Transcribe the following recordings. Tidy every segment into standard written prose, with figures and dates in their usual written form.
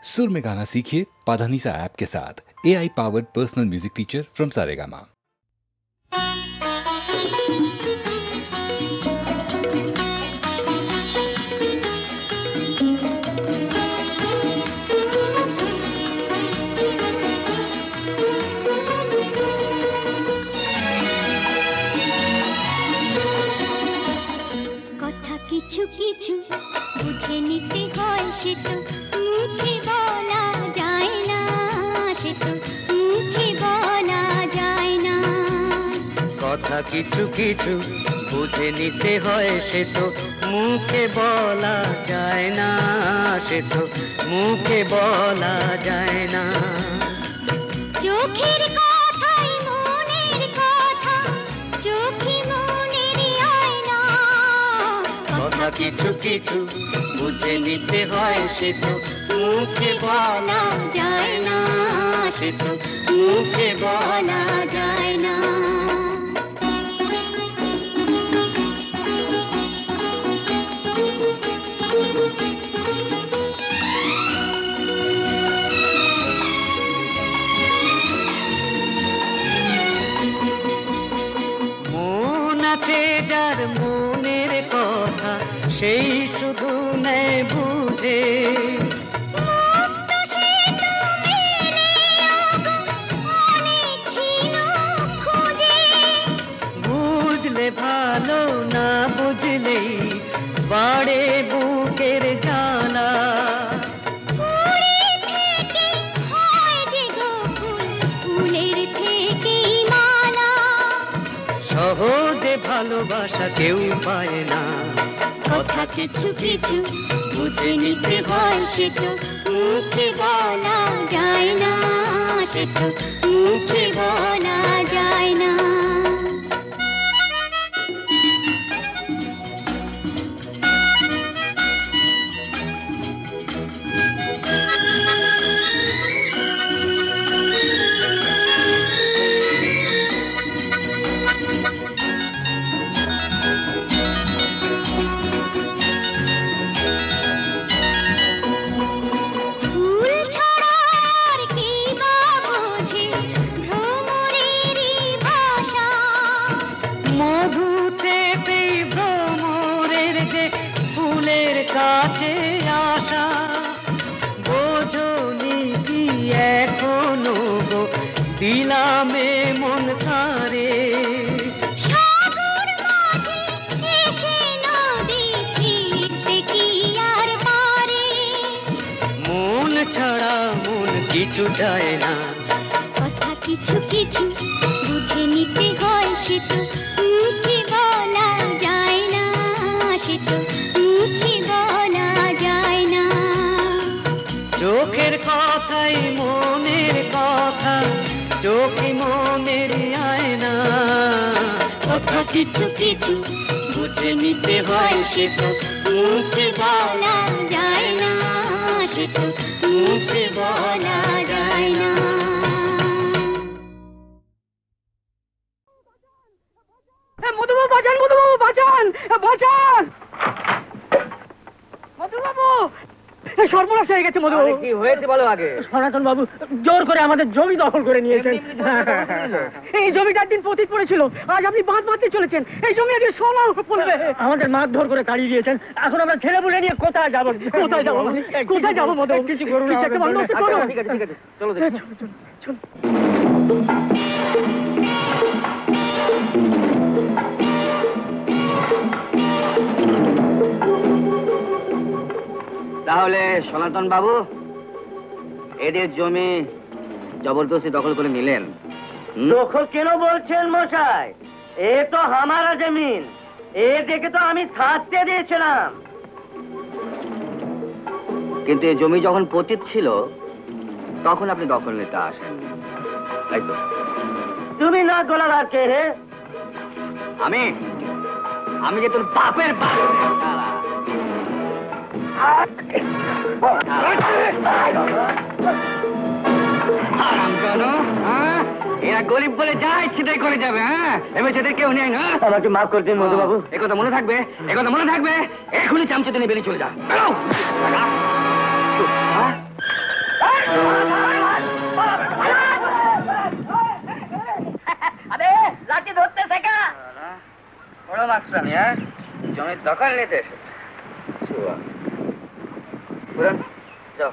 सुर में गाना सीखिए पाधानीसा ऐप के साथ। AI powered personal music teacher from Saregama. কিছু কিছু বুঝে নিতে হয়, সে তো মুখে বলা যায় না, সে তো মুখে বলা যায় না। কথা কিছু কিছু বুঝে নিতে হয়, সে তো মুখে বলা যায় না, সে তো মুখে বলা যায় না। চোখের কথাই মনের কথা, চোখে মনের আয়না। কথা কিছু কিছু বুঝে নিতে হয়, সে তো মুখে বলা যায় না, সে তো মুখে বলা যায় না। মন আছে যার মনের কথা, সেই শুধু নেয় বুঝে। বুঝলে ভালো, না বুঝলেই বাড়ে বুকের জ্বালা। সহজে ভালোবাসা কেউ পায় না। কথা কিছু কিছু বুঝে নিতে হয়, সে তো মুখে বলা যায় না, সে তো মুখে বলা যায় না। কাছে আসা বোঝনি কি এখনো গো, দিলামে মন তারে। সাগর মাঝে এসে নদী ফিরতে কি আর পারে। মন ছাড়া মন কিছু চায় না। কথা কিছু কিছু বুঝে নিতে হয়, সে তো মুখে বলা যায় না, সে তো মুখে বলা যায় না। চোখের কথাই মনের কথা, চোখে মনের আয়না। কথা কিছু কিছু বুঝে নিতে হয়, সে তো মুখে বলা যায় না, সে তো মুখে বলা যায় না। মধুবাবু বাঁচান, মধুবাবু বাঁচান, বাঁচান মধুবাবু। সর্বনাশ হয়ে গেছে মধুবাবু। কি হয়েছে বলো আগে। সনাতন বাবু জোর করে আমাদের জমি দখল করে নিয়েছেন। এই জমিটার দিন পতিত পড়েছিল, আজ আপনি বাঁধ বাঁধতে চলেছেন। এই জমি আজকে সোনা পড়বে। আমাদের মারধর করে তাড়িয়ে দিয়েছেন, এখন আমরা ছেলে বলে নিয়ে কোথায় যাবো? কোথায় যাবো? কোথায় যাবো মধুবাবু? কিছু করুন, একটা বন্দোবস্ত করুন। ঠিক আছে ঠিক আছে, চলো দেখি। চলো। তাহলে সনাতন বাবু এদের জমি জবরদস্তি দখল করে নিলেন? দখল কেন বলছেন মশাই? এ তো হামারা জমিন, এ দেখে তো আমি ছাড়তে দিয়েছিলাম। কিন্তু এই জমি যখন পতিত ছিল তখন আপনি দখল নিতে আসেন, তাই তো? তুমি না গোলাগার কে রে? আমি আমি যে তোর বাপের বাপ। এরা গরিব বলে যা ইচ্ছে তাই করে যাবে। হ্যাঁ, এবার সেটা কেউ নেই। আমাকে মাফ করে দিন মধুবাবু। একথা মনে থাকবে, একথা মনে থাকবে। এখনই চামচে নিয়ে বেরিয়ে চলে যা। দেখা বড় মাস্টারনি, হ্যাঁ, জমির দখল নিতে এসেছে। যাও,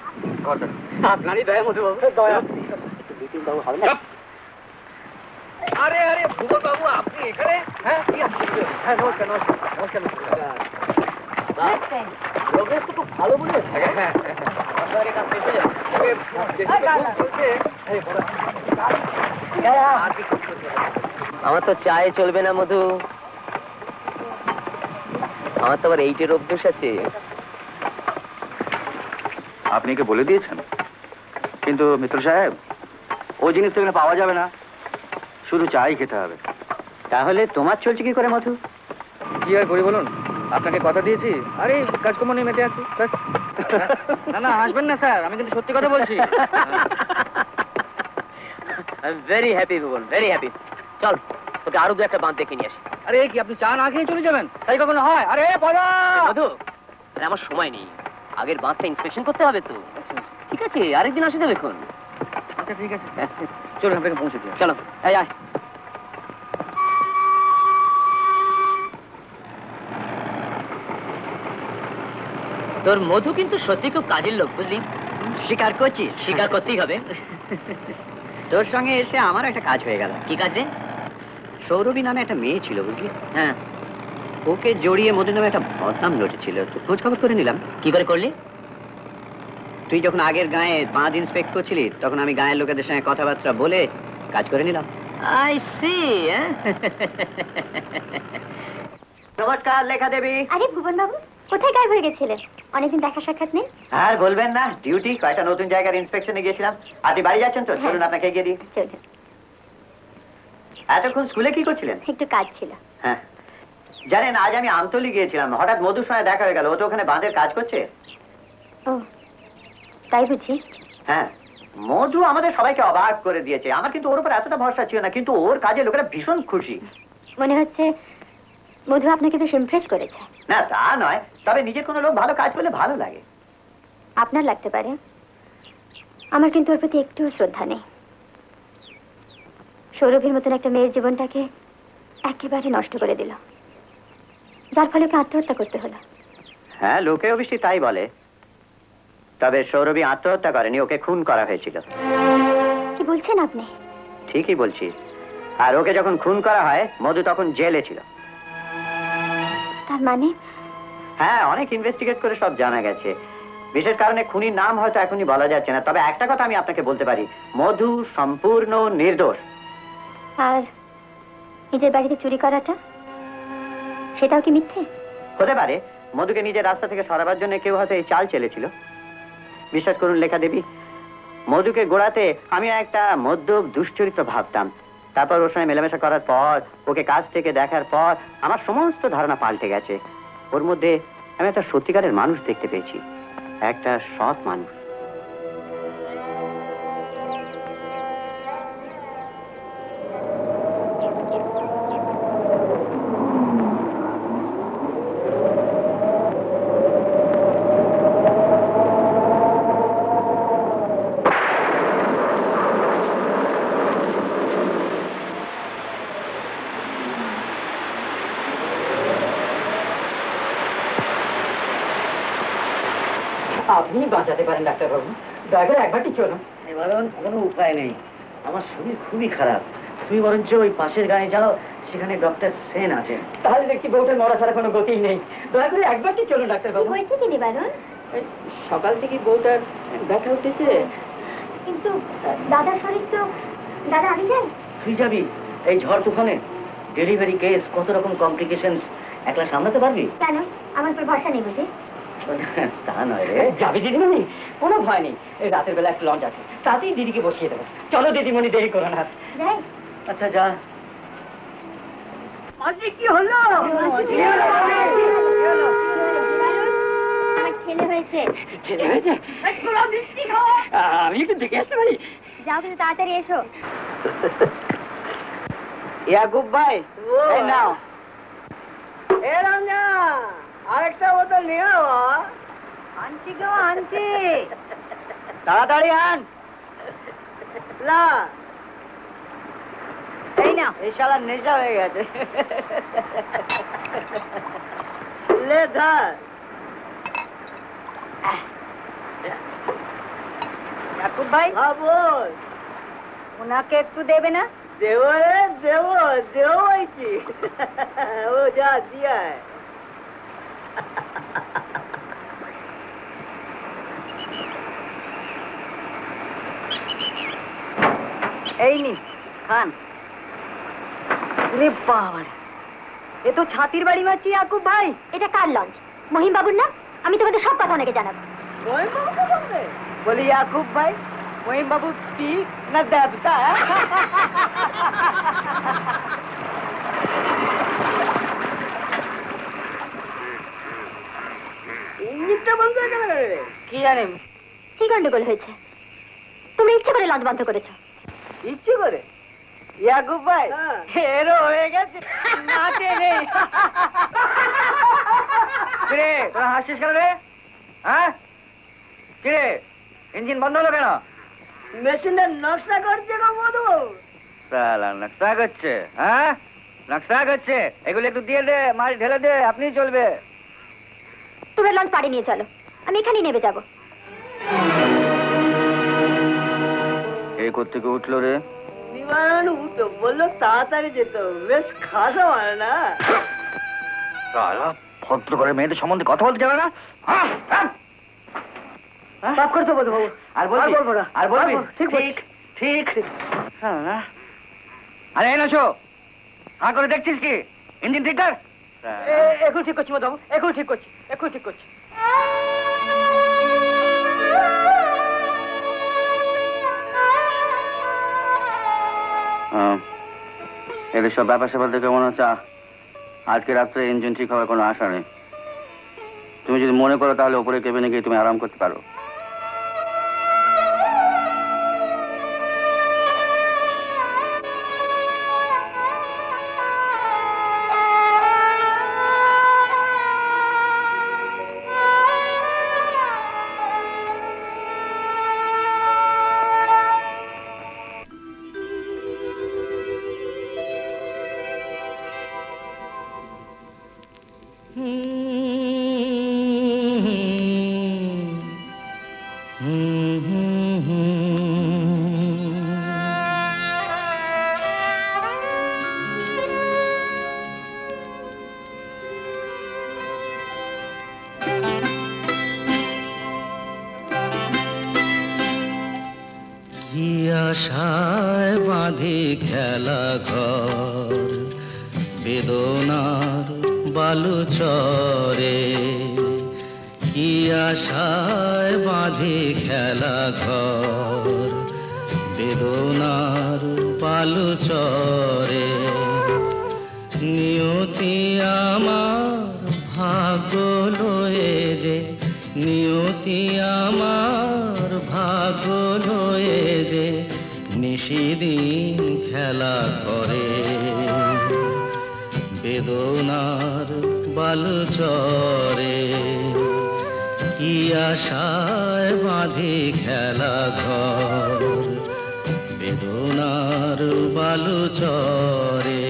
আপনারই দয়া মধুবাবু, দয়া। আরে আরে ভূগোল বাবু, আপনি এখানে? হ্যাঁ, হ্যাঁ, নমস্কার নমস্কার নমস্কার নমস্কার। লোকের তো খুব ভালো বলে। হ্যাঁ, আপনার কাছে এসে যান। আমার তো চায়ে চলবে না মধু, আমার তো আবার 8-এর অভ্যেস আছে। আপনি কি বলে দিয়েছেন? কিন্তু মিত্র সাহেব, ওই জিনিস তো এখানে পাওয়া যাবে না, শুধু চাই খেতে হবে। তাহলে তোমার চলছে কি করে মধু? কি আর করি বলুন, আপনাকে কথা দিয়েছি, আরে কাজকর্ম নিয়ে মেতে আছি, ব্যাস। না না, হাসবেন না স্যার, আমি কিন্তু সত্যি কথা বলছি। ভেরি হ্যাপি ভুবন, ভেরি হ্যাপি। চল, তোকে আরো 2-1টা বাঁধ দেখে নিয়ে আসি। আরে কি আপনি চা না খেয়ে চলে যাবেন? তাই কখনো হয়? আরে পড়া মধু, আরে আমার সময় নেই, আগের বাঁধটা ইন্সপেকশন করতে হবে তো। ঠিক আছে, আরেকদিন আসে দেবে এখন। আচ্ছা ঠিক আছে, চলুন আপনাকে পৌঁছে দিই। চলো, এই আয়। তোর মধু কিন্তু সত্যি খুব কাজের লোক, বুঝলি? স্বীকার করছিস? স্বীকার করতেই হবে। তোর সঙ্গে এসে আমার একটা কাজ হয়ে গেল। কি কাজ রে? সৌরভী নামে একটা মেয়ে ছিল, বুঝলি? হ্যাঁ, ওকে জড়িয়ে মধু নামে একটা বদনাম লটেছিল, তো খোঁজ খবর করে নিলাম। কি করে করলি? তুই যখন আগের গায়ে বাঁধ ইন্সপেক্ট করছিলি, তখন আমি গায়ের লোকেদের সঙ্গে কথাবার্তা বলে কাজ করে নিলাম। I see. নমস্কার লেখা দেবী। আরে ভুবন বাবু, কোথায় গায়েব হয়ে গেছিলেন? অনেকদিন দেখা সাক্ষাৎ নেই। আর বলবেন না, ডিউটি, কয়টা নতুন জায়গার ইন্সপেকশনে গিয়েছিলাম। আপনি বাড়ি যাচ্ছেন তো? চলুন আপনাকে এগিয়ে দিই। চলুন। এতক্ষণ স্কুলে কি করছিলেন? একটু কাজ ছিল। হ্যাঁ, জানেন আজ আমি আমতলি গিয়েছিলাম, হঠাৎ মধুর সঙ্গে দেখা হয়ে গেল। ও তো ওখানে বাঁধের কাজ করছে। ও, তাই বুঝি? হ্যাঁ, মধু আমাদের সবাইকে অবাক করে দিয়েছে। আমার কিন্তু ওর উপর এতটা ভরসা ছিল না, কিন্তু ওর কাজে লোকেরা ভীষণ খুশি। মনে হচ্ছে মধু আপনাকে বেশ ইমপ্রেস করেছে। না তা নয়, তবে নিজের কোনো লোক ভালো কাজ করলে ভালো লাগে। আপনার লাগতে পারে, আমার কিন্তু ওর প্রতি একটু শ্রদ্ধা নেই। সৌরভীর মতন একটা মেয়ের জীবনটাকে একেবারে নষ্ট করে দিল, যার ফলে ওকে আত্মহত্যা করতে হলো। হ্যাঁ, লোকে অবশ্যই তাই বলে, তবে সৌরভী আত্মহত্যা করেনি, ওকে খুন করা হয়েছিল। কি বলছেন আপনি? ঠিকই বলছি। আর ওকে যখন খুন করা হয়, মধু তখন জেলে ছিল। তার মানে? হ্যাঁ, অনেক ইনভেস্টিগেট করে সব জানা গেছে। বিশেষ কারণে খুনির নাম হয়তো এখনই বলা যাচ্ছে না, তবে একটা কথা আমি আপনাকে বলতে পারি, মধু সম্পূর্ণ নির্দোষ। আর নিজের বাড়িতে চুরি করাটা, সেটাও কি মিথ্যে? হতে পারে মধুকে নিজের রাস্তা থেকে সরাবার জন্য কেউ হয়তো এই চাল চেলেছিল। বিশ্বাস করুন লেখা দেবী, মধুকে গোড়াতে আমি একটা মদ্যপ দুশ্চরিত্র ভাবতাম। তারপর ওর সঙ্গে মেলামেশা করার পর, ওকে কাছ থেকে দেখার পর আমার সমস্ত ধারণা পাল্টে গেছে। ওর মধ্যে আমি একটা সত্যিকারের মানুষ দেখতে পেয়েছি, একটা সৎ মানুষ। আপনি বাঁচাতে পারেন ডাক্তারবাবু, দয়া করে একবারটি চলুন। এবার কোনো উপায় নেই, আমার শরীর খুবই খারাপ। তুমি বরঞ্চ ওই পাশের গায়ে যাও, সেখানে ডক্টর সেন আছেন। তাহলে দেখছি বউটার মরা ছাড়া কোনো গতিই নেই। দয়া করে একবারটি চলুন ডাক্তারবাবু। হয়েছে কি নিবারণ? সকাল থেকে বউটার ব্যথা উঠেছে। কিন্তু দাদার শরীর তো, দাদা আমি যাই। তুই যাবি এই ঝড় তুফানে? ডেলিভারি কেস, কত রকম কমপ্লিকেশনস, একলা সামলাতে পারবি? কেন, আমার উপর ভরসা নেই বুঝি? তা নয় রে। যাবি দিদিমণি, কোনো ভয় নেই। এই রাতের বেলা একটা লঞ্চ আছে, তাতেই দিদিকে বসিয়ে দেবো। চলো দিদিমণি, দেরি করো না। যাই। আচ্ছা যা। আজকে কি হলো? আমার ছেলে হয়েছে। ছেলে হয়েছে? আমি একটু দেখে আসতে পারি? যাও, কিন্তু তাড়াতাড়ি এসো। ইয়াকুব ভাই, এই নাও। এ রঞ্জন, আরেকটা বোতল নিয়ে আনছি গো, আনছি। তাড়াতাড়ি আন। লা, এই না, এই শালা নেশা হয়ে গেছে। লে ধর। ইয়াকুব ভাই, হ্যাঁ বল। ওনাকে একটু দেবে না? দেবো রে, দেবো বলছি। ও যা দিয়া। এই নি খান। রে বাবা, এ তো ছাতির বাড়ি মারছি ইয়াকুব ভাই। এটা কার লঞ্চ? মহিম বাবুর না? আমি তোমাদের সব কথা ওনাকে জানাবো। বলি ইয়াকুব ভাই, মহিম বাবু কি না দেবতা? ইঞ্জিনটা বন্ধ হয়ে গেল কি জানি। কি গন্ডগোল হয়েছে? তুমি ইচ্ছে করে লঞ্চ বন্ধ করেছো? ইচ্ছে করে? ইয়াকুব ভাই হেরো হয়ে গেছে, নাচে নেই। কিরে তোরা হাসছিস কেন রে? হ্যাঁ কিরে ইঞ্জিন বন্ধ হলো কেন? মেশিনটা নকশা করছে গো মধু। সালা নকশা করছে? হ্যাঁ নকশা করছে, এগুলো একটু দিয়ে দে, মাল ঢেলে দে, আপনি চলবে। তোমরা লঞ্চ পাড়ে নিয়ে চলো, আমি এখানেই নেমে যাবো। এই কোত্থেকে উঠলো রে? নিবারণ উঠো বললো, তাড়াতাড়ি যেত, বেশ খাসা মানে না। ভদ্র করে মেয়েদের সম্বন্ধে কথা বলতে যাবে না? মাফ করতে বলবো বাবু। আর বলবি? বলবো না। আর বলবি? ঠিক ঠিক ঠিক। আরে এই নাচো, হ্যাঁ করে দেখছিস কি? ইঞ্জিন ঠিক কর। এখন ঠিক করছি বাবু, এখন ঠিক করছি, এখন ঠিক করছি। এদের সব ব্যাপার স্যাপার দেখে মনে হচ্ছে আজকে রাত্রে ইঞ্জিন ঠিক হওয়ার কোনো আশা নেই। তুমি যদি মনে করো তাহলে উপরে কেবিনে গিয়ে তুমি আরাম করতে পারো। আশায় বাঁধি খেলা ঘর বেদনার বালু চরে, কি আশায় বাঁধি খেলা ঘর বেদনার বালু চরে। নিয়তি আমার ভাগ্য লয়ে যে, নিয়তি আমার ভাগ্য লয়ে যে নিশিদিন খেলা করে বেদনার বালু চরে। কি আশায় বাঁধি খেলা ঘর বেদনার বালু চরে।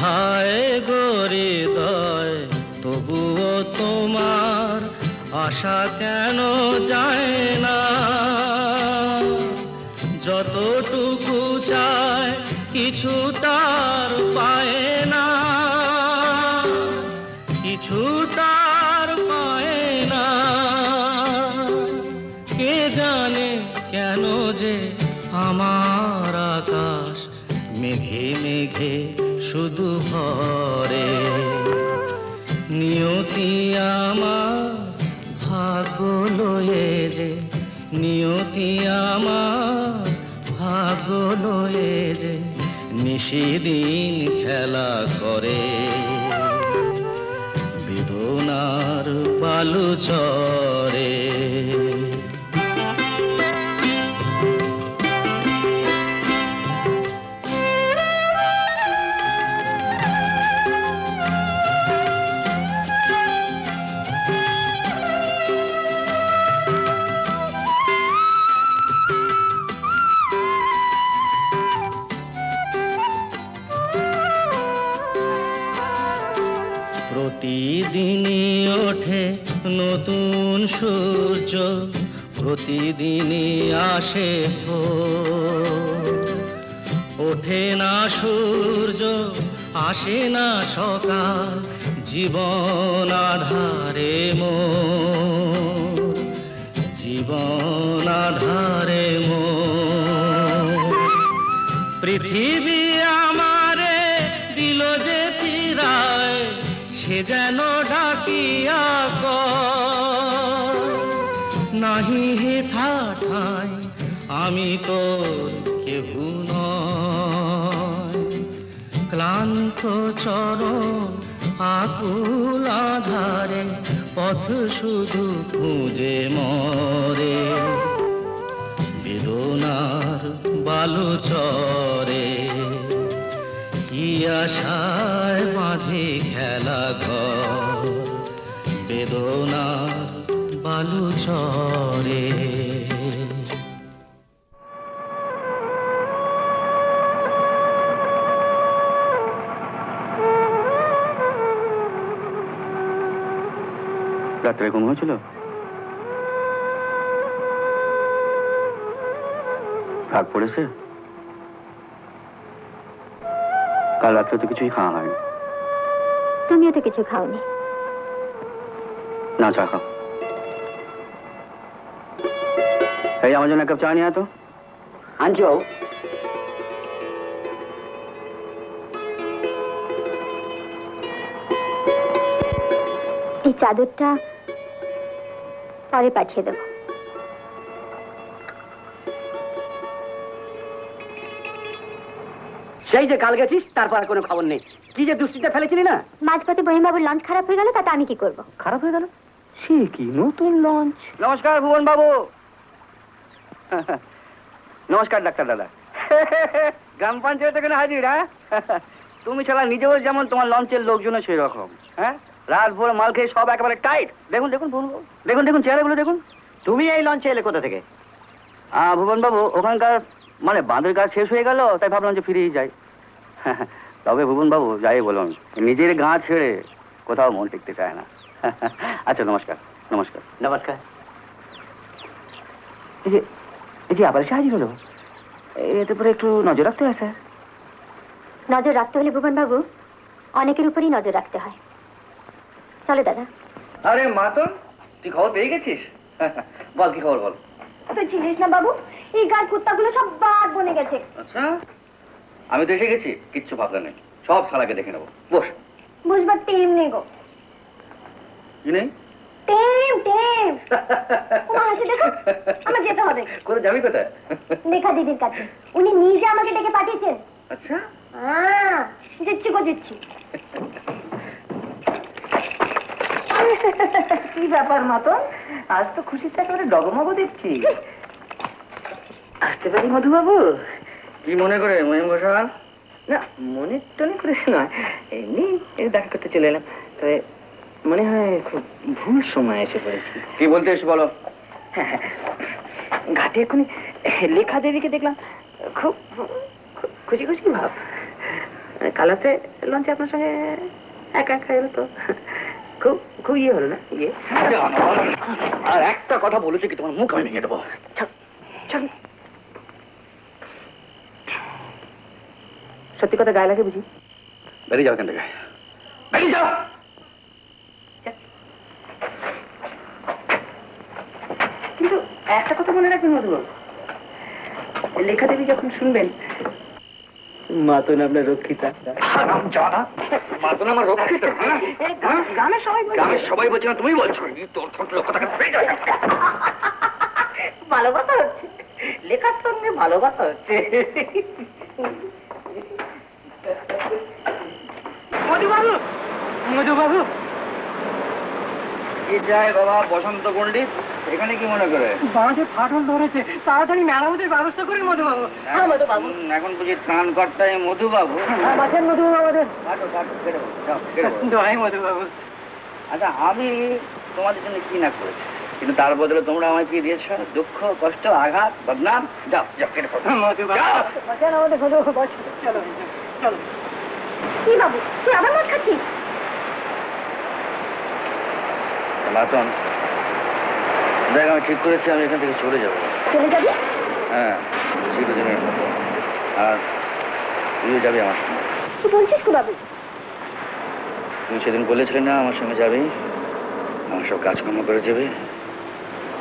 হায় গরিদয় তবুও তোমার আশা কেন যায় না, যতটুকু চায় কিছু তার পায় না, কিছু তার পায় না। কে জানে কেন যে আমার আকাশ মেঘে মেঘে শুধু ভরে। নিয়তি আমার ভাগ্য লয়ে যে, নিয়তি আমার ভাগ্য লয়ে যে নিশিদিন খেলা করে বেদনার বালু চরে। প্রতিদিনই ওঠে নতুন সূর্য, প্রতিদিনই আসে ভোর। ওঠে না সূর্য, আসে না সকাল, জীবন আধারে মোর, জীবন আধারে মোর। পৃথিবী আমারে দিল যে ফিরায়, সে যেন ডাকিয়া কয়, নাহি হেথা ঠাই আমি তোর কেহু নয়। ক্লান্ত চরণ আকুল আধারে, পথ শুধু খুঁজে মরে, বেদনার বালু চরে। কি আশায় বাঁধে খেলা ঘর, বেদনার বালু চরে। রাত্রে ঘুম হয়েছিল? রাগ পড়েছে? কাল রাত্রে তো কিছুই খাওয়া হয়নি। তুমিও তো কিছু খাওনি। না, চা খাও। এই আমার জন্য এক কাপ চা নিয়ে আয় তো। আনছি বাবু। এই চাদরটা পরে পাঠিয়ে দেবো। সেই যে কাল গেছিস, তারপর আর কোনো খবর নেই। কি যে দুশ্চিন্তা ফেলেছিলি না? মাঝপথে বহিমবাবুর লঞ্চ খারাপ হয়ে গেল, তাতে আমি কি করব? খারাপ হয়ে গেল? সে কি নতুন লঞ্চ? নমস্কার ভুবন বাবু। নমস্কার ডাক্তার দাদা। গ্রাম পঞ্চায়েত এখানে হাজির। হ্যাঁ, তুমি ছাড়া নিজেও যেমন, তোমার লঞ্চের লোকজনও সেই রকম। হ্যাঁ, রাত ভোর মাল খেয়ে সব একেবারে টাইট। দেখুন দেখুন দেখুন দেখুন চেহারাগুলো দেখুন। তুমি এই লঞ্চে এলে কোথা থেকে? ভুবন বাবু, ওখানকার মানে বাঁধের কাজ শেষ হয়ে গেল, তাই ভাবলাম যে ফিরেই যাই। তবে ভুবন বাবু, যাই বলুন, নিজের গা ছেড়ে কোথাও মন টিকতে চায় না। আচ্ছা, নমস্কার নমস্কার নমস্কার। এই যে আবার এসে হাজির হলো, এতে পরে একটু নজর রাখতে হয় স্যার। নজর রাখতে হলে ভুবন বাবু অনেকের উপরই নজর রাখতে হয়। চলো দাদা। আরে মাতন, তুই খবর পেয়ে গেছিস? বল, কি খবর বল। তুই ছিলিস না বাবু, এই গাছ কুত্তাগুলো সব বাদ বনে গেছে। আচ্ছা, আমি তো এসে গেছি, কিচ্ছু ভাবনা নেই, সব শালাকে দেখে নেবো। বস। বুঝবার টেম নেই গো। কি নেই? টেম টেম। হাসি দেখো, আমার যেতে হবে। কোথায় যাবি? কোথায়? লেখা দিদির কাছে। উনি নিজে আমাকে ডেকে পাঠিয়েছেন। আচ্ছা, দিচ্ছি গো দিচ্ছি। কি ব্যাপার মাতন, আজ তো খুশিতে একেবারে ডগমগ দেখছি। আসতে পারি মধুবাবু? কি মনে করে মহিম ঘোষাল? না, মনে টনে করে নয়, এমনি দেখা করতে চলে এলাম। তবে মনে হয় খুব ভুল সময় এসে পড়েছি। কি বলতে এসে বলো। ঘাটে এক্ষুনি লেখা দেবীকে দেখলাম, খুব খুশি খুশি ভাব। কালাতে লঞ্চে আপনার সঙ্গে একা একা এলো তো খুব খুব ইয়ে হলো না? ইয়ে আর একটা কথা বলেছি কি তোমার মুখ আমি ভেঙে দেবো। সত্যি কথা গায়ে লাগে বুঝি? বেরিয়ে যাও এখান থেকে, বেরিয়ে যাও। কিন্তু একটা কথা মনে রাখবেন মধুবাবু, লেখা দেবী যখন শুনবেন মাতন আপনার রক্ষিতা। মাতন আমার রক্ষিতা? গ্রামের সবাই গ্রামের সবাই বলছে না, তুমি বলছো? তোর কথাকে ভালোবাসা হচ্ছে, লেখার সঙ্গে ভালোবাসা হচ্ছে। মধুবাবু, মধুবাবু। কি চাই বাবা বসন্ত পণ্ডিত? এখানে কি মনে করে? বাঁধে ফাটল ধরেছে, তাড়াতাড়ি মেরামতের ব্যবস্থা করি মধুবাবু। হ্যাঁ মধুবাবু। এখন বুঝি ত্রাণ কর্তায় মধুবাবু? বাঁচেন মধুবাবু আমাদের। মধুবাবু। আচ্ছা, আমি তোমাদের জন্য কি না করেছি, কিন্তু তার বদলে তোমরা আমায় কি দিয়েছ? দুঃখ, কষ্ট, আঘাত, বদনাম। যাও যাও, কেটে পড়ো। বাঁচেন আমাদের মধুবাবু। চলো চলো। কি বাবু, তুই আবার মদ খাচ্ছিস? মাতন, দেখ আমি ঠিক করেছি আমি এখান থেকে চলে যাবো। চলে যাবি? হ্যাঁ, চিরদিনের মতো। আর তুইও যাবি আমার সঙ্গে। কি বলছিস কি বাবু? তুমি সেদিন বলেছিলে না আমার সঙ্গে যাবে, আমার সব কাজকর্ম করে যাবে।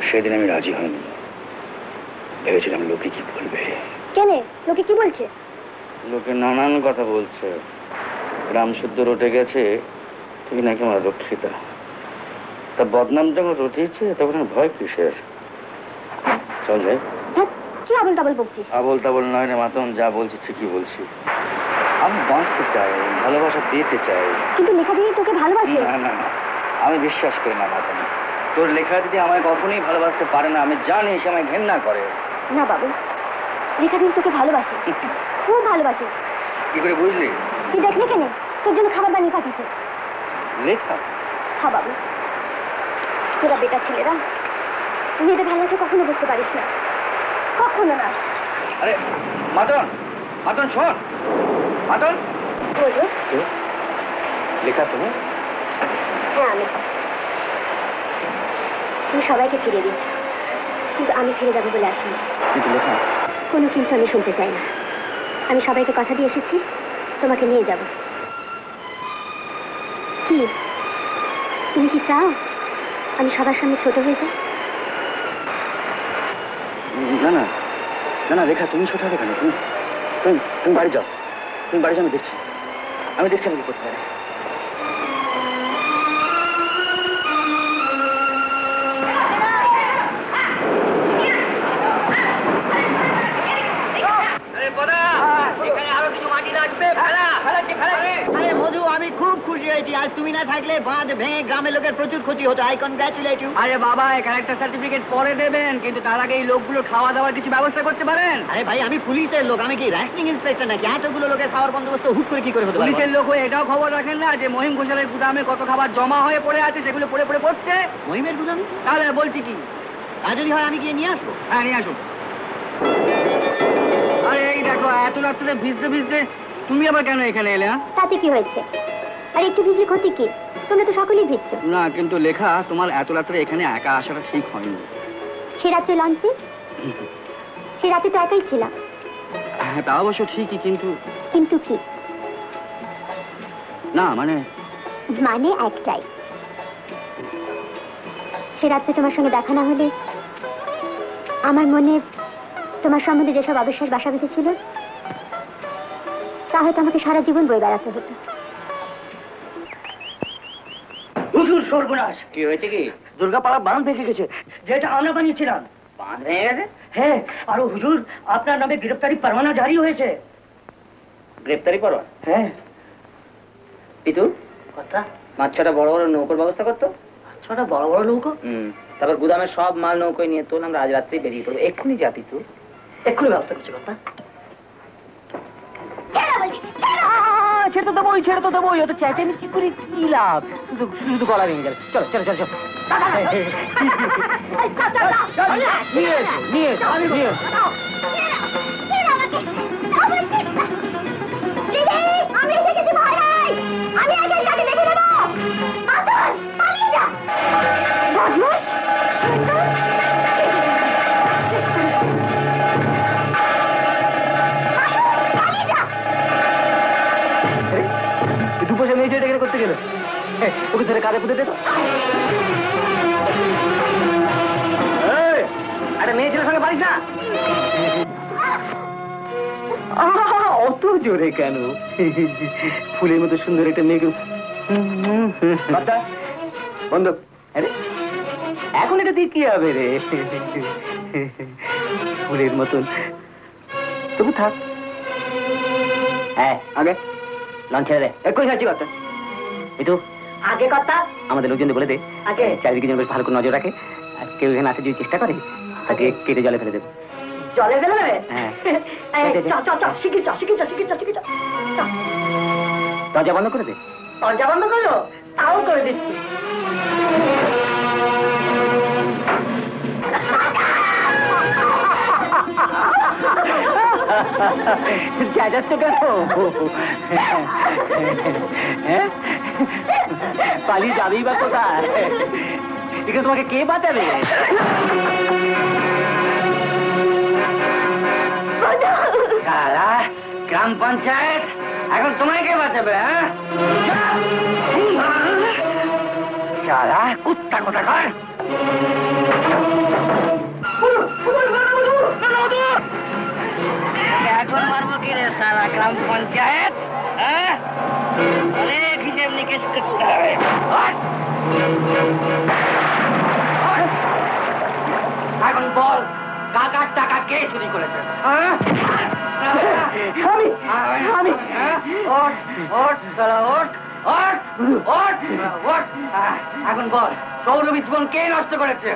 সেদিন আমি রাজি হইনি, ভেবেছিলাম লোকে কি বলবে। কেন? লোকে কি বলছে? লোকে নানান কথা বলছে। গ্রাম শুদ্ধ রটে গেছে তুই নাকি আমার রক্ষিতা। তা বদনাম যখন রটিয়েছে তখন আর ভয় কিসের? চল যাই। কি আবল তাবল বকছিস? আবল তাবল নয় রে মাতন, যা বলছি ঠিকই বলছি। আমি বাঁচতে চাই, ভালোবাসা পেতে চাই। কিন্তু লেখা দিয়ে তোকে ভালোবাসে। না না, আমি বিশ্বাস করি না মাতন। তোর লেখা দিদি আমায় কখনোই ভালোবাসতে পারে না। আমি জানি সে আমায় ঘেন্না করে। না বাবু, লেখা দিয়ে তোকে ভালোবাসে, খুব ভালোবাসে। কি করে বুঝলি? তুই দেখলি কেন? তোর জন্য খাবার বানিয়ে পাঠিয়েছে। লেখা? হ্যাঁ বাবু, তোরা বেটা ছেলেরা মেয়েদের ভালোবাসা কখনো বুঝতে পারিস না, কখনো না। আরে মাতন, মাতন শোন। মাতন, বলো। লেখা তুমি? হ্যাঁ আমি। তুমি সবাইকে ফিরে দিয়েছ, কিন্তু আমি ফিরে যাবো বলে আসিনি। কিন্তু লেখা? কোনো কিন্তু আমি শুনতে চাই না। আমি সবাইকে কথা দিয়ে এসেছি তোমাকে নিয়ে যাব। কি তুমি কি চাও আমি সবার সামনে ছোট হয়ে যাই? না না না না রেখা, তুমি ছোট হবে কেন? তুমি তুমি বাড়ি যাও, তুমি বাড়ি যাও। আমি দেখছি আমি কি করতে পারি। আমি খুব খুশি হয়েছি। আজ তুমি না থাকলে বাঁধ ভেঙে গ্রামের লোকের প্রচুর ক্ষতি হতো। I congratulate you. আরে বাবা, ক্যারেক্টার সার্টিফিকেট পরে দেবেন, কিন্তু তার আগে এই লোকগুলো খাওয়া দাওয়ার কিছু ব্যবস্থা করতে পারেন। আরে ভাই, আমি পুলিশের লোক, আমি কি রেশনিং ইন্সপেক্টর নাকি? এতগুলো লোকের খাওয়ার বন্দোবস্ত হুট করে কি করে হতে পারে? পুলিশের লোক হয়ে এটাও খবর রাখেন না যে মহিম ঘোষালের গুদামে কত খাবার জমা হয়ে পড়ে আছে, সেগুলো পড়ে পড়ে পড়ছে। মহিমের গুদামে? তাহলে বলছি কি, আর যদি হয় আমি গিয়ে নিয়ে আসবো? হ্যাঁ নিয়ে আসুন। আরে এই দেখো, এত রাত্রে ভিজতে ভিজতে তুমি আবার কেন এখানে এলে? তাতে কি হয়েছে? আর একটু ভিজলে ক্ষতি কি? তোমরা তো সকলেই ভিজছো। না কিন্তু লেখা, তোমার এত রাত্রে এখানে একা আসাটা ঠিক হয়নি। সে রাত্রে লঞ্চে, সে রাতে তো একাই ছিলাম। হ্যাঁ তা অবশ্য ঠিকই, কিন্তু কিন্তু কি? না মানে একটাই, সে রাত্রে তোমার সঙ্গে দেখা না হলে আমার মনে তোমার সম্বন্ধে যেসব অবিশ্বাস বাসা বেঁধেছিল তা হয়তো আমাকে সারা জীবন বয়ে বেড়াতে হতো। হুজুর সর্বনাশ! কি হয়েছে? কি দুর্গাপাড়া বাঁধ ভেঙে গেছে, যেটা আমরা বানিয়েছিলাম। বাঁধ ভেঙে গেছে? হ্যাঁ, আর হুজুর আপনার নামে গ্রেফতারি পরোয়ানা জারি হয়েছে। গ্রেফতারি পরোয়ানা? হ্যাঁ। পিতু কথা, মাছ ছটা বড় বড় নৌকোর ব্যবস্থা করতো। ছটা বড় বড় নৌকো? তারপর গুদামের সব মাল নৌকোয় নিয়ে তোল, আমরা আজ রাত্রেই বেরিয়ে পড়বো। এক্ষুনি যা পিতু, এক্ষুনি ব্যবস্থা করছি। কথা সে তো দেবোই, ছেড়ে তো দেবোই। অত চেঁচামেচি করে কি লাভ? শুধু শুধু গলা ভেঙে যাবে। চলো চলো চলো চলো, নিয়ে এসো নিয়ে এসো নিয়ে এসো। আমি এসে গেছি, ভয় নাই। আমি আগে তাকে দেখে নেবো। মাতন, পালিয়ে যা। বদমাশ, শয়তান। দুপয়সা মেয়ে ছেলেটা করতে গেল, ওকে ধরে কাঁধে পুঁতে দে তো। একটা মেয়ে ছেলের সঙ্গে পারিস না? অত জোরে কেন? ফুলের মতো সুন্দর একটা মেয়েকে বন্ধ। আরে এখন এটা দিয়ে কি হবে রে? ফুলের মতন তবু থাক। হ্যাঁ আগে লঞ্চ ছেড়ে দে। এক্ষুনি যাচ্ছি কথা। একটু আগে কথা আমাদের লোকজনদের বলে দে, আগে চারিদিকে যেন বেশ ভালো করে নজর রাখে। আর কেউ এখানে আসে যদি চেষ্টা করে তাকে কেটে জলে ফেলে দেবে। জলে ফেলে দেবে? হ্যাঁ। শিখির চ শিখির চ শিখির চ শিখির চ। দরজা বন্ধ করে দে। দরজা বন্ধ করলো? তাও করে দিচ্ছি। চেঁচাচ্ছ কেন? পালিয়ে যাবেই বা কোথায়? এখানে তোমাকে কে বাঁচাবে? গ্রাম পঞ্চায়েত এখন তোমায় কে বাঁচাবে? হ্যাঁ কুত্তা কোথা কর এখন মারবো কি রে সারা গ্রাম পঞ্চায়েত? অনেক হিসেব নিকেশ করতে হবে। এখন বল কাকার টাকা কে চুরি করেছে? এখন বল সৌরভী জীবন কে নষ্ট করেছে?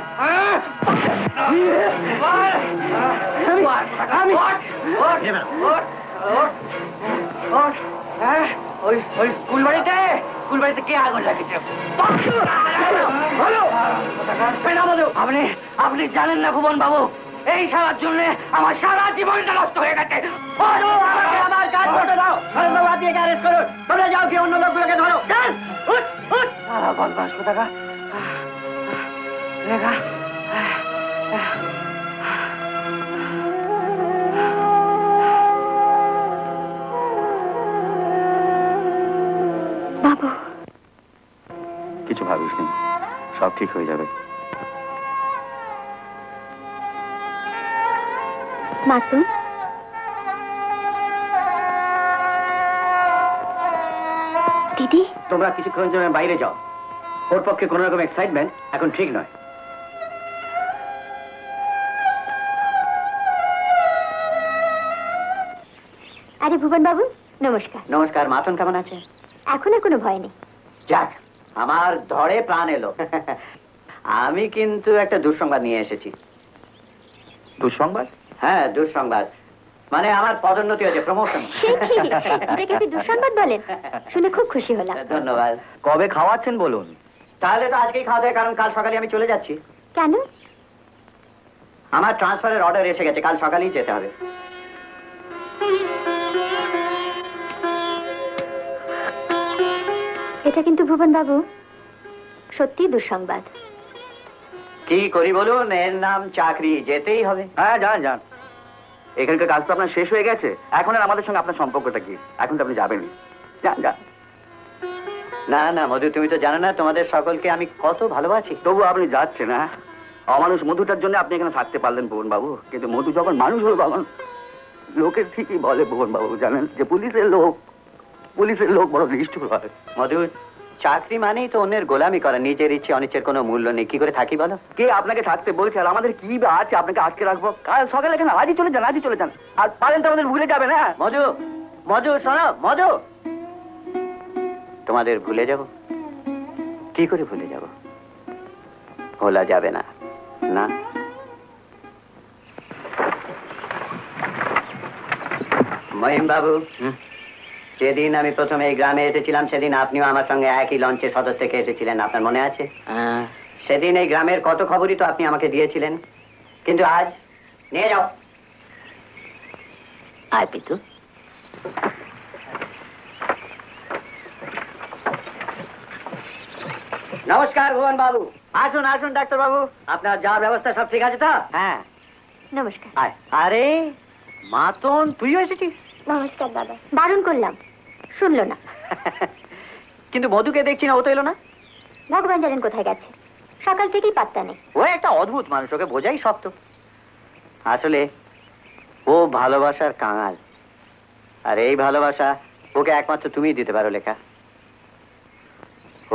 ওই স্কুল বাড়িতে কে আগুন লাগিয়েছে? আপনি জানেন না ভুবন বাবু, এই সারার জন্য আমার সারা জীবনটা নষ্ট হয়ে গেছে। আমার কাজ করতে দাও, দিয়ে অ্যারেস্ট করো। তোমরা যাও কি অন্য লোকগুলোকে ধরো। বদমাস কোথাকার। লেখা বাবু, কিছু ভাবিস নি, সব ঠিক হয়ে যাবে। মাসুম, দিদি, তোমরা কিছুক্ষণের জন্য বাইরে যাও। ওর পক্ষে কোন রকম এক্সাইটমেন্ট এখন ঠিক নয়। আরে ভুবন বাবু, নমস্কার। নমস্কার। মাতন কেমন আছে? এখন আর কোনো ভয় নেই। যাক, আমার ধরে প্রাণ এলো। আমি কিন্তু একটা দুঃসংবাদ নিয়ে এসেছি। দুঃসংবাদ? হ্যাঁ, দুঃসংবাদ। মানে আমার পদোন্নতি হয়েছে, প্রমোশন। এটাকে আপনি দুঃসংবাদ বলেন? শুনে খুব খুশি হলাম। ধন্যবাদ। কবে খাওয়াচ্ছেন বলুন? তাহলে তো আজকেই খাওয়া দাওয়া, কারণ কাল সকালে আমি চলে যাচ্ছি। কেন? আমার ট্রান্সফারের অর্ডার এসে গেছে, কাল সকালেই যেতে হবে। এটা কিন্তু ভুবন বাবু সত্যি দুঃসংবাদ। কি করি বলুন, এর নাম চাকরি, যেতেই হবে। হ্যাঁ যান যান, এখানকার কাজ তো আপনার শেষ হয়ে গেছে, এখন আর আমাদের সঙ্গে আপনার সম্পর্কটা কি? এখন তো আপনি যাবেনই, যান যান। না না মধু, তুমি তো জানো না তোমাদের সকলকে আমি কত ভালোবাসি। তবু আপনি যাচ্ছেন। হ্যাঁ, অমানুষ মধুটার জন্য আপনি এখানে থাকতে পারলেন ভুবন বাবু, কিন্তু মধু যখন মানুষ হলো তখন লোকের ঠিকই বলে ভুবন বাবু, জানেন যে পুলিশের লোক বড় নিষ্ঠুর হয়। মধু, চাকরি মানেই তো অন্যের গোলামি করা, নিজের ইচ্ছে অনিচ্ছের কোনো মূল্য নেই। কি করে থাকি বলো? কে আপনাকে থাকতে বলছে? আর আমাদের কি বা আছে আপনাকে আটকে রাখবো? কাল সকালে এখানে আজই চলে যান। আর পারেন তো আমাদের ভুলে যাবেন। হ্যাঁ মধু, মধু শোনো, মধু, তোমাদের ভুলে যাব? কি করে ভুলে যাব? ভোলা যাবে না। না, মহিম বাবু, যেদিন আমি প্রথমে এই গ্রামে এসেছিলাম সেদিন আপনিও আমার সঙ্গে একই লঞ্চে সদর থেকে এসেছিলেন, আপনার মনে আছে? সেদিন এই গ্রামের কত খবরই তো আপনি আমাকে দিয়েছিলেন, কিন্তু আজ নিয়ে যাও। আয় পিতু। নমস্কার ভুবন বাবু। আসুন আসুন ডাক্তার বাবু, আপনার যা ব্যবস্থা সব ঠিক আছে তো? হ্যাঁ নমস্কার। আরে মাতন, তুইও এসেছিস? নমস্কার দাদা। বারণ করলাম, শুনলো না। কিন্তু মধুকে দেখছি না, ও তো এলো না। ভগবান জানেন কোথায় গেছে, সকাল থেকেই পাত্তা নেই। ও একটা অদ্ভুত মানুষ, ওকে বোঝাই শক্ত। আসলে ও ভালোবাসার কাঙাল, আর এই ভালোবাসা ওকে একমাত্র তুমিই দিতে পারো লেখা।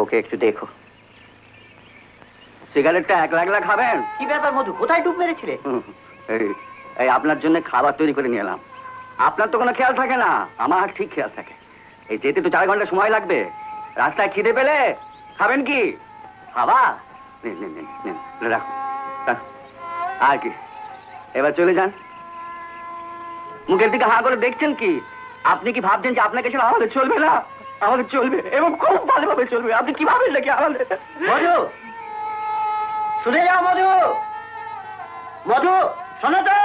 ওকে একটু দেখো। সিগারেটটা এক লাগলা খাবেন? কি ব্যাপার মধু, কোথায় ডুব মেরেছিলে? এই আপনার জন্য খাবার তৈরি করে নিয়ে এলাম। আপনার তো কোনো খেয়াল থাকে না, আমার ঠিক খেয়াল থাকে। এই যেতে তো 4 ঘন্টা সময় লাগবে, রাস্তায় খিদে পেলে খাবেন কি? খাবার রাখুন। আর কি, এবার চলে যান। মুখের দিকে হা করে দেখছেন কি? আপনি কি ভাবছেন যে আপনাকে ছাড়া আমাদের চলবে না? আমাদের চলবে, এবং খুব ভালোভাবে চলবে। আপনি কি ভাবেন নাকি আমাদের? মধু, শুনে যাও মধু, মধু শোনো তো।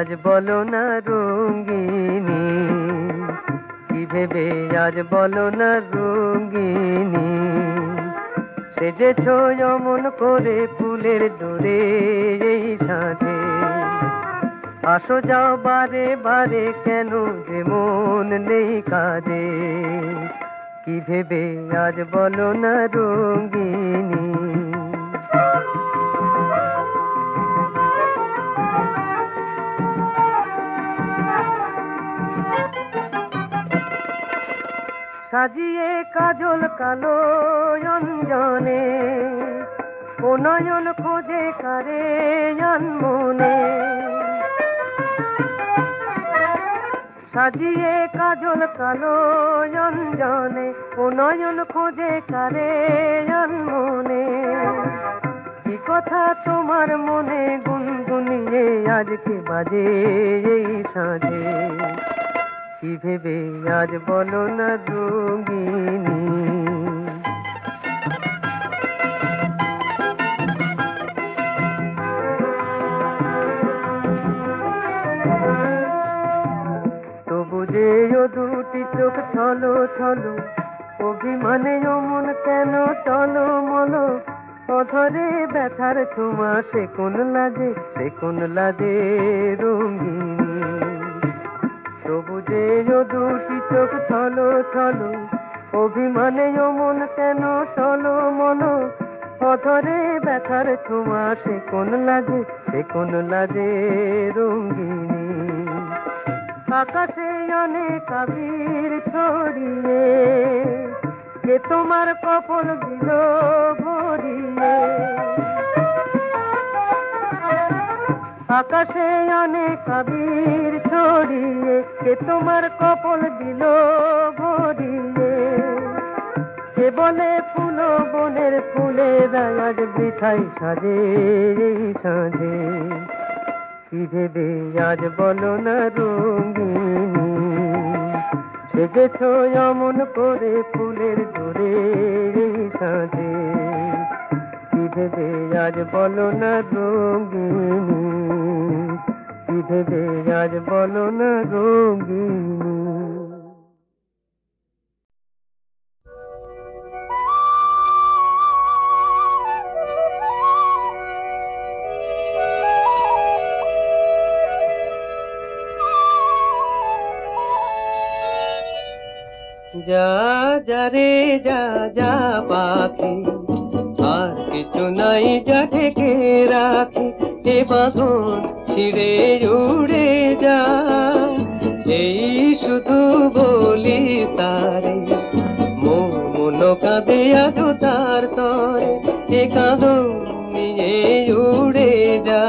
আজ বলো না রঙ্গিনী, কি ভেবে আজ বলো না রঙ্গিনী, সেজেছ অমন করে ফুলের ডোরে এই সাঁঝে। আসো যাও বারে বারে কেন যে মন নেই কাজে, কি ভেবে আজ বলো না রঙ্গিনী। সাজিয়ে কাজল কালো অঞ্জনে, ও নয়ন খোঁজে কারে মনে। সাজিয়ে কাজল কালো অঞ্জনে, ও নয়ন খোঁজে কারে মনে। কি কথা তোমার মনে গুনগুনিয়ে আজকে বাজে এই সাঁঝে, কি ভেবে আজ বলো না রঙ্গিনী। তবু যে ও দুটি চোখ ছলো ছলো, অভিমানে অমন কেন টলো মলো। অধরে ব্যথার ছোঁয়া সে কোন লাজে, সে কোন লাজে রঙ্গিনী। তবু যে ও দুটি চোখ ছলো ছলো, অভিমানে অমন কেন টলো মলো। অধরে ব্যথার ছোঁয়া সে কোন লাজে, সে কোন লাজে রঙ্গিনী। আকাশে অনেক আবির ছড়িয়ে, কে তোমার কপল দিল ভরিয়ে। আকাশে অনেক আবির ছড়িয়ে, কে তোমার কপল দিল ভরিয়ে। কে বলে ফুল বনের ফুলেরা আজ বৃথাই সাজে এই সাঁঝে, কি ভেবে আজ বলো না রঙ্গিনী। সেজেছ অমন করে ফুলের ডোরে এই সাঁঝে, কি ভেবে আজ বলো না রঙ্গিনী, কি ভেবে আজ বলো না রঙ্গিনী। যা যা রে যা যা পাখি, আর কিছু নাই যা ঢেকে রাখি। এ বাঁধন ছিঁড়ে উড়ে যা, এই শুধু বলি তারে। মন কাঁদে আজ তার তরে, এ কাঁদন নিয়ে উড়ে যা।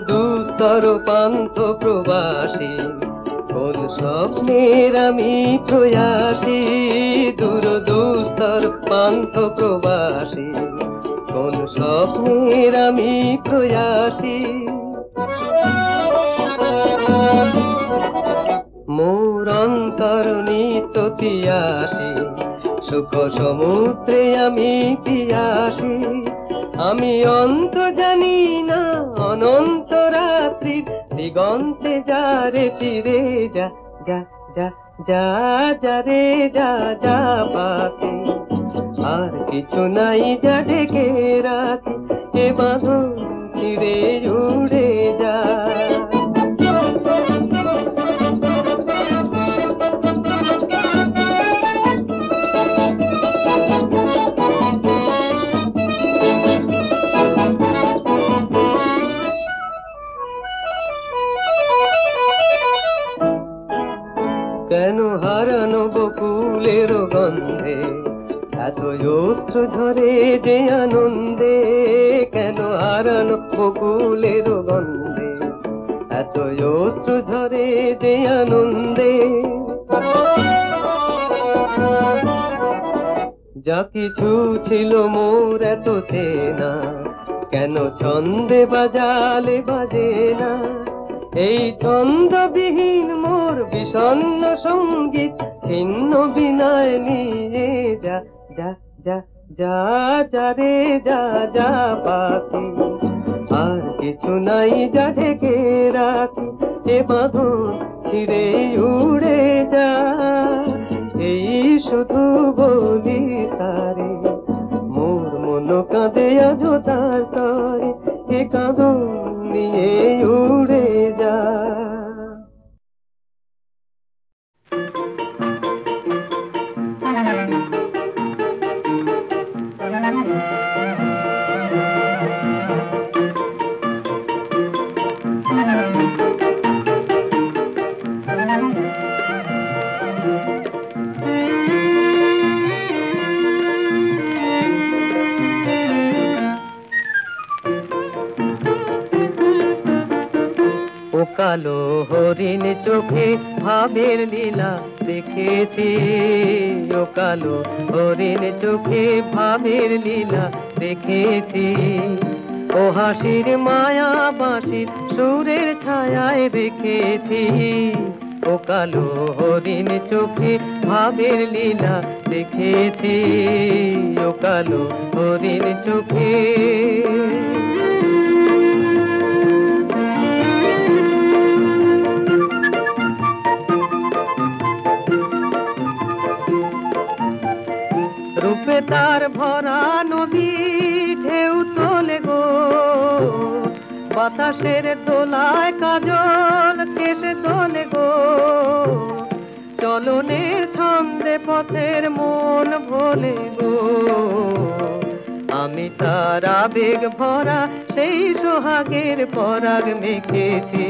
দুস্তর পান্থ প্রবাসী, কোন স্বপ্নের আমি প্রয়াসী। দূর দুস্তর পান্থ প্রবাসী, কোন স্বপ্নের আমি প্রয়াসী। মোর অন্তর নিত্য তিয়াসী, সুখ সমুদ্রে আমি পিয়াসী। আমি অন্ত জানি না অনন্ত রাত্রির দিগন্তে যা রে ফিরে যা। যা যা যা যা রে যা যা পাখি, আর কিছু নাই যা ঢেকে রাখি। এ বাঁধন ছিঁড়ে উড়ে যা। কেন হারানো বকুলের গন্ধে এত অশ্রু ঝরে যে আনন্দে। কেন হারানো বকুলের গন্ধে এত অশ্রু ঝরে যে আনন্দে। যা কিছু ছিল মোর এত চেনা, কেন ছন্দে বাজালে বাজে না এই ছন্দবিহীন মোর বিষণ্ণ সঙ্গীত ছিন্ন বিনয় নিয়ে যা যা যা যা যা রে যা যা পাখি আর কিছু নাই যা ঢেকে রাখি এ বাঁধন ছিঁড়ে উড়ে যা এই শুধু বলি তারে মোর মন কাঁদে আজ তার তরে এ কাঁদন নিয়ে উড়ে যা কালো হরিণ চোখে ভাবের লীলা দেখেছি ও কালো হরিণ চোখে ভাবের লীলা দেখেছি ও হাসির মায়া বাঁশির সুরের ছায়ায় রেখেছি ও কালো হরিণ চোখে ভাবের লীলা দেখেছি ও কালো হরিণ চোখে রূপে তার ভরা নদী ঢেউ তোলে গো বাতাসের দোলায় কাজল কেসে তোলে গো চলনের ছন্দে পথের মন ভোলে গো আমি তার আবেগ ভরা সেই সোহাগের পরাগ মেখেছি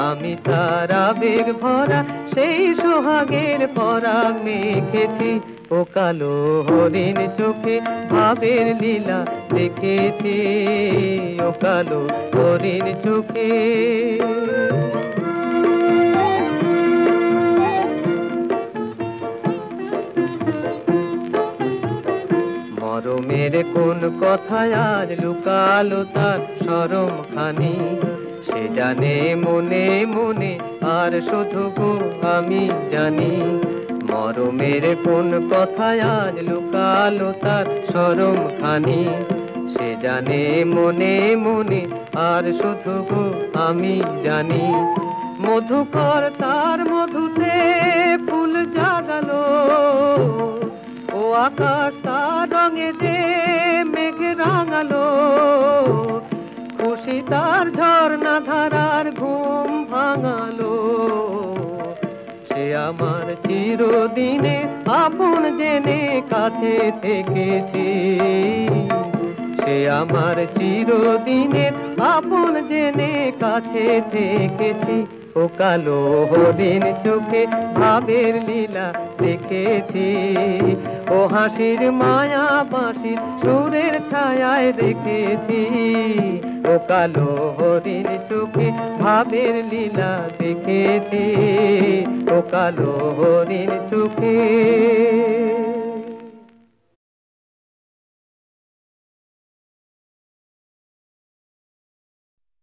আমি তার আবেগ ভরা সেই সোহাগের পরাগ মেখেছি ও কালো হরিণ চোখে ভাবের লীলা দেখেছি ও কালো হরিণ চোখে মরমের কোন কথায় আজ লুকালো তার শরম খানি সে জানে মনে মনে আর শুধু গো আমি জানি মরমের কোন কথায় আজ লুকালো তার শরম খানি সে জানে মনে মনে আর শুধু গো আমি জানি মধুকর তার মধুতে ফুল জাগালো ও আকাশ তার রঙে যে মেঘ রাঙালো খুশি তার ঝর্ণা ধারার ঘুম ভাঙালো সে আমার চিরদিনে আপন জেনে কাছে থেকেছি সে আমার চিরদিনে আপন জেনে কাছে থেকেছি ও কালো হরিণ চোখে ভাবের লীলা দেখেছি ও হাসির মায়া বাঁশির সুরের ছায়ায় রেখেছি ও কালো হরিণ চোখে ভাবের লীলা দেখেছি ও কালো হরিণ চোখে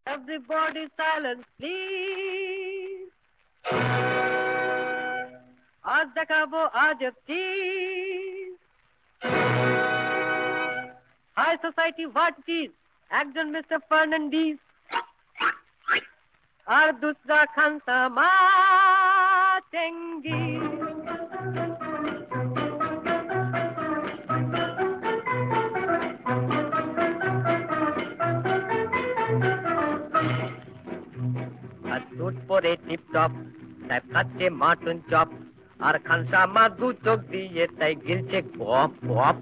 Everybody silent, please. आज देखाबो आज please high society what it is একজন মিস্টার ফার্নান্ডিজ আর दूसरा খানসামা চেঙ্গিজ सूट परे टिप टप साहेब खाচ্ছে মাটন চপ আর খানসামা দু চোখ দিয়ে তাই গিলছে গপ গপ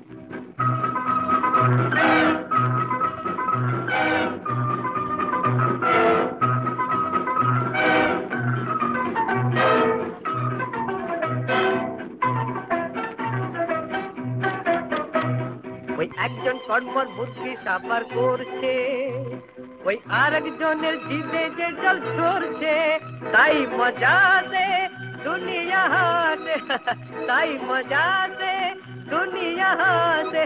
ওই একজন কর্মর বুদ্ধি সাবার করছে ওই আরেকজনের জিভে যে জল ঝরছে তাই মজাতে দুনিয়া হাসে তাই মজাতে দুনিয়া হাসে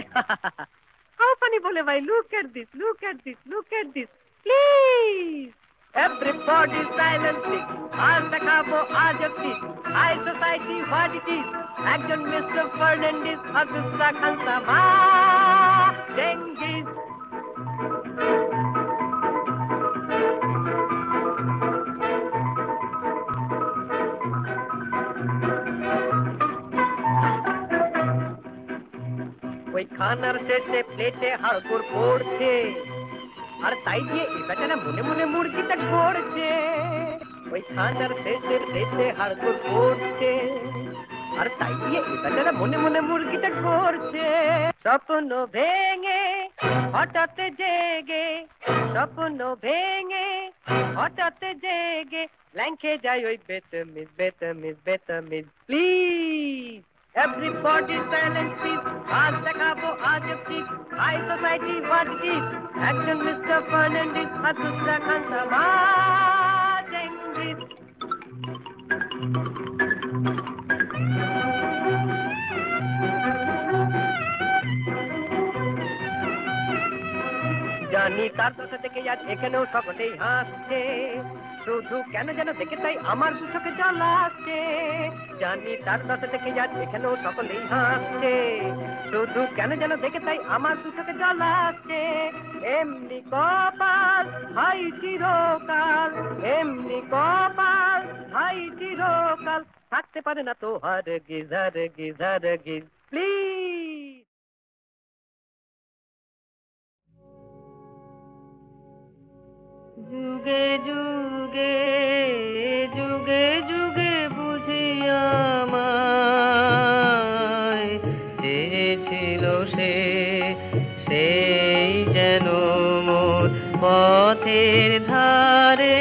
ফানি বলে ভাই, look at this, look at this, look at this, please everybody silently. আজ দেখাবো আজব চিজ, high society what it is. একজন মিস্টার ফার্নান্ডিস আর দুসরা খানসামা চেঙ্গিজ। ওই খানার শেষে প্লেটে হাড়গোড় পড়ছে, আর তাই দিয়ে এই বেচারা মনে মনে মুরগিটা গড়ছে। ওই খানার শেষে প্লেটে হাড়গোড় পড়ছে, আর তাই দিয়ে এই বেচারা মনে মনে মুরগিটা গড়ছে। স্বপ্ন ভেঙে হঠাৎ জেগে, স্বপ্ন ভেঙে হঠাৎ জেগে, ল্যাংখে যায় ওই বেতমিজ বেতমিজ বেতমিজ। প্লিজ everybody silent please, আজ দেখাবো আজব চিজ, high society what it is. একজন মিস্টার ফার্নান্ডিস আর দুসরা খানসামা চেঙ্গিজ। জানি তার দশা থেকে আজ এখানেও সকলেই হাসছে, শুধু কেন যেন দেখে তাই আমার দু চোখে জল আসছে। জানি তার দশা থেকে আজ এখানেও সকলেই হাসছে, শুধু কেন যেন দেখে তাই আমার দু চোখে জল আসছে। এমনি কপাল ভাই চিরকাল, এমনি কপাল ভাই চিরকাল, থাকতে পারে না তো হারগিজ হারগিজ হারগিজ। প্লিজ যুগে যুগে যুগে যুগে বুঝি আমায় চেয়েছিল সে, সেই যেন মোর পথের ধারে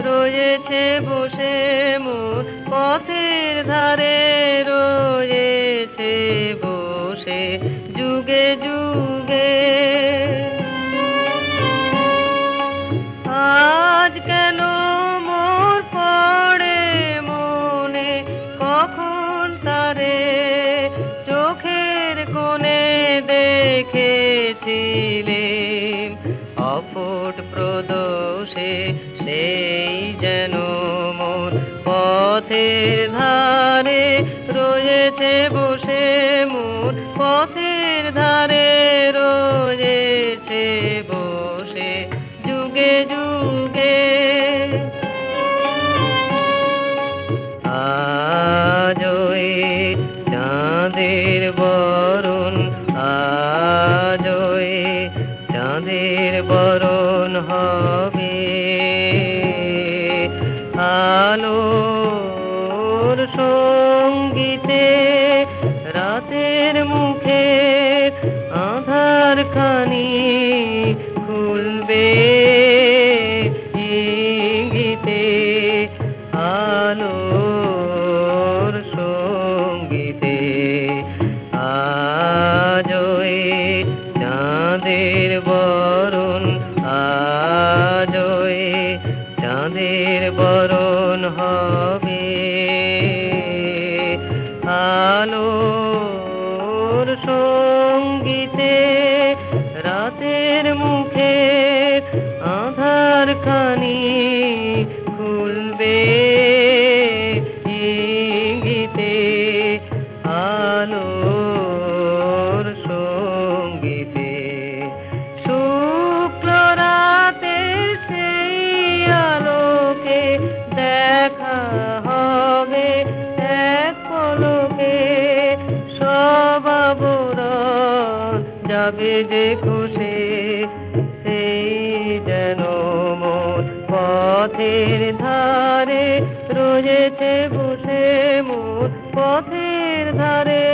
রয়েছে বসে, মোর পথের ধারে রয়েছে বসে। যুগে যুগে আজ কেন মোর পড়ে মনে, কখন তারে চোখের কোণে দেখেছিলেম অফুট প্রদোষে, সেই যেন মোর পথের ধারে রয়েছে বসে, মোর পথের ধারে রয়েছে বসে। যুগে যুগে আজ ওই চাঁদের বরণ, আজ ওই চাঁদের বরণ হবে। আলোর সঙ্গীতে রাতের মুখে আধার খানি খুলবে ইঙ্গিতে। আলোর সঙ্গীতে আজ ওই চাঁদের বরণ, আজ ওই চাঁদের বরণ হবে। আলোর সঙ্গীতে রাতের মুখে আধার খানি খুলবে ইঙ্গিতে। আলোর সঙ্গীতে শুক্ল রাতে সেই আলোকে দেখা হবে এক পলকে। সব আবরণ যাবে যে খুশি, সেই যেন মোর পথের ধারে রয়েছে বসে, মোর পথের ধারে